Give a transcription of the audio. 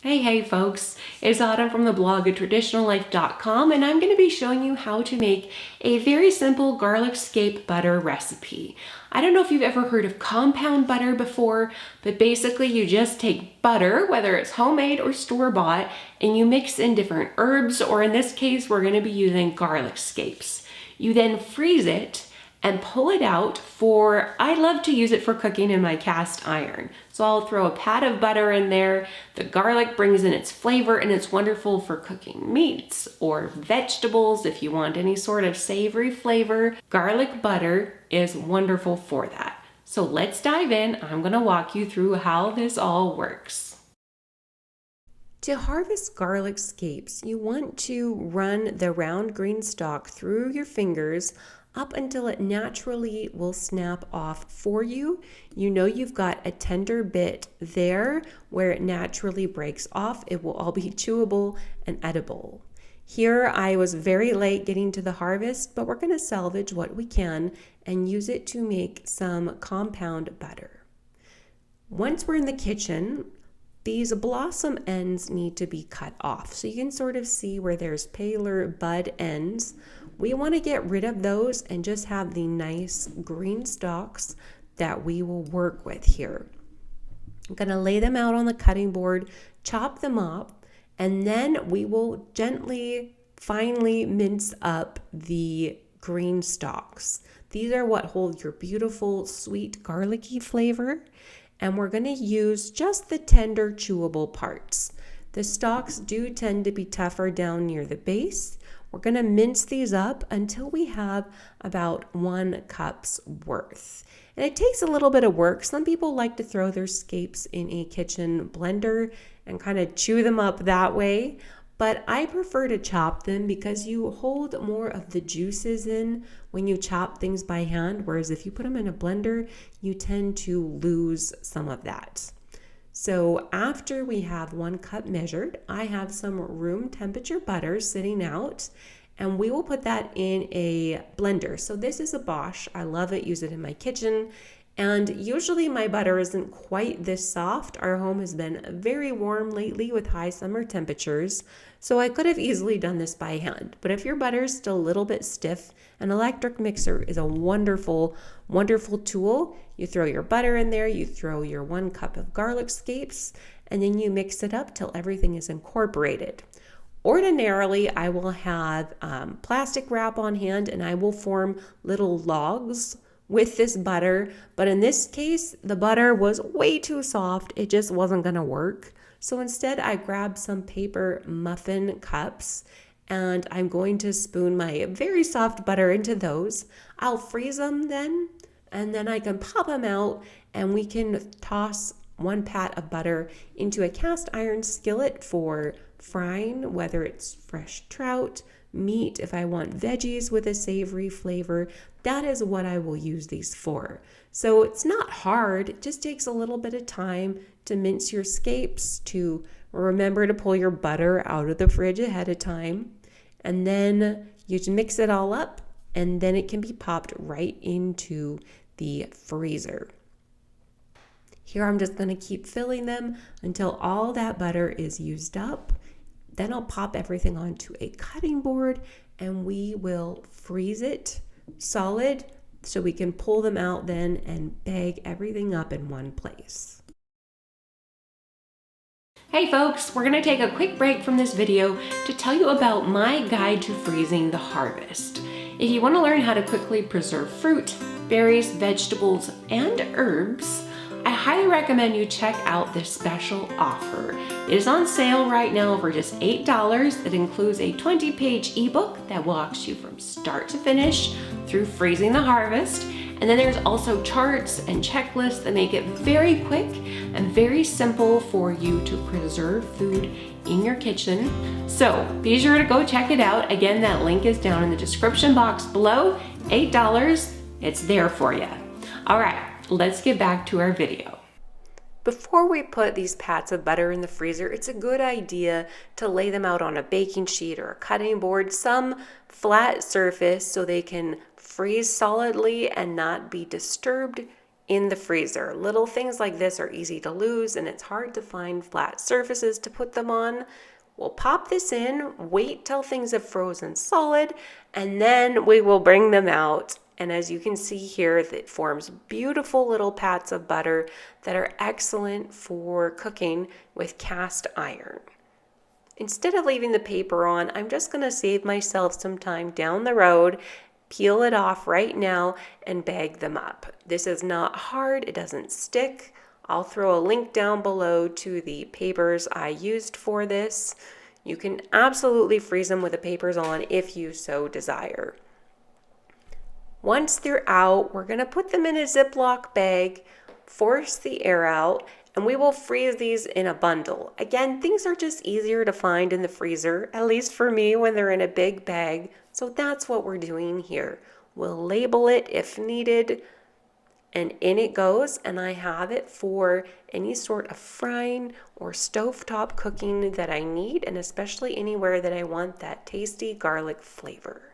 Hey folks, it's Autumn from the blog traditionallife.com, and I'm going to be showing you how to make a very simple garlic scape butter recipe. I don't know if you've ever heard of compound butter before, but basically you just take butter, whether it's homemade or store-bought, and you mix in different herbs, or in this case we're going to be using garlic scapes. You then freeze it and pull it out for, I love to use it for cooking in my cast iron. So I'll throw a pat of butter in there. The garlic brings in its flavor and it's wonderful for cooking meats or vegetables if you want any sort of savory flavor. Garlic butter is wonderful for that. So let's dive in. I'm gonna walk you through how this all works. To harvest garlic scapes, you want to run the round green stalk through your fingers up until it naturally will snap off for you. You know you've got a tender bit there where it naturally breaks off. It will all be chewable and edible. Here I was very late getting to the harvest, but we're gonna salvage what we can and use it to make some compound butter. Once we're in the kitchen, these blossom ends need to be cut off. So you can sort of see where there's paler bud ends. We want to get rid of those and just have the nice green stalks that we will work with here. I'm going to lay them out on the cutting board, chop them up, and then we will gently, finely mince up the green stalks. These are what hold your beautiful, sweet, garlicky flavor. And we're going to use just the tender, chewable parts. The stalks do tend to be tougher down near the base. We're going to mince these up until we have about 1 cup's worth. And it takes a little bit of work. Some people like to throw their scapes in a kitchen blender and kind of chew them up that way. But I prefer to chop them because you hold more of the juices in when you chop things by hand, whereas if you put them in a blender, you tend to lose some of that. So after we have 1 cup measured, I have some room temperature butter sitting out, and we will put that in a blender. So this is a Bosch. I love it, use it in my kitchen. And usually my butter isn't quite this soft. Our home has been very warm lately with high summer temperatures, so I could have easily done this by hand. But if your butter is still a little bit stiff, an electric mixer is a wonderful, wonderful tool. You throw your butter in there, you throw your 1 cup of garlic scapes, and then you mix it up till everything is incorporated. Ordinarily, I will have plastic wrap on hand and I will form little logs with this butter, but in this case, the butter was way too soft. It just wasn't gonna work. So instead, I grabbed some paper muffin cups and I'm going to spoon my very soft butter into those. I'll freeze them then, and then I can pop them out and we can toss 1 pat of butter into a cast iron skillet for frying, whether it's fresh trout, meat, if I want veggies with a savory flavor. That is what I will use these for. So it's not hard, it just takes a little bit of time to mince your scapes, to remember to pull your butter out of the fridge ahead of time, and then you just mix it all up, and then it can be popped right into the freezer. Here I'm just going to keep filling them until all that butter is used up. Then I'll pop everything onto a cutting board and we will freeze it solid so we can pull them out then and bag everything up in one place. Hey folks, we're gonna take a quick break from this video to tell you about my guide to freezing the harvest. If you wanna learn how to quickly preserve fruit, berries, vegetables, and herbs, I highly recommend you check out this special offer. It is on sale right now for just $8. It includes a 20-page ebook that walks you from start to finish through freezing the harvest. And then there's also charts and checklists that make it very quick and very simple for you to preserve food in your kitchen. So be sure to go check it out. Again, that link is down in the description box below. $8, it's there for you. All right. Let's get back to our video. Before we put these pats of butter in the freezer, it's a good idea to lay them out on a baking sheet or a cutting board, some flat surface so they can freeze solidly and not be disturbed in the freezer. Little things like this are easy to lose and it's hard to find flat surfaces to put them on. We'll pop this in, wait till things have frozen solid, and then we will bring them out. And as you can see here, it forms beautiful little pats of butter that are excellent for cooking with cast iron. Instead of leaving the paper on, I'm just going to save myself some time down the road, peel it off right now, and bag them up. This is not hard, it doesn't stick. I'll throw a link down below to the papers I used for this. You can absolutely freeze them with the papers on if you so desire. Once they're out, we're going to put them in a Ziploc bag, force the air out, and we will freeze these in a bundle. Again, things are just easier to find in the freezer, at least for me when they're in a big bag. So that's what we're doing here. We'll label it if needed, and in it goes, and I have it for any sort of frying or stovetop cooking that I need, and especially anywhere that I want that tasty garlic flavor.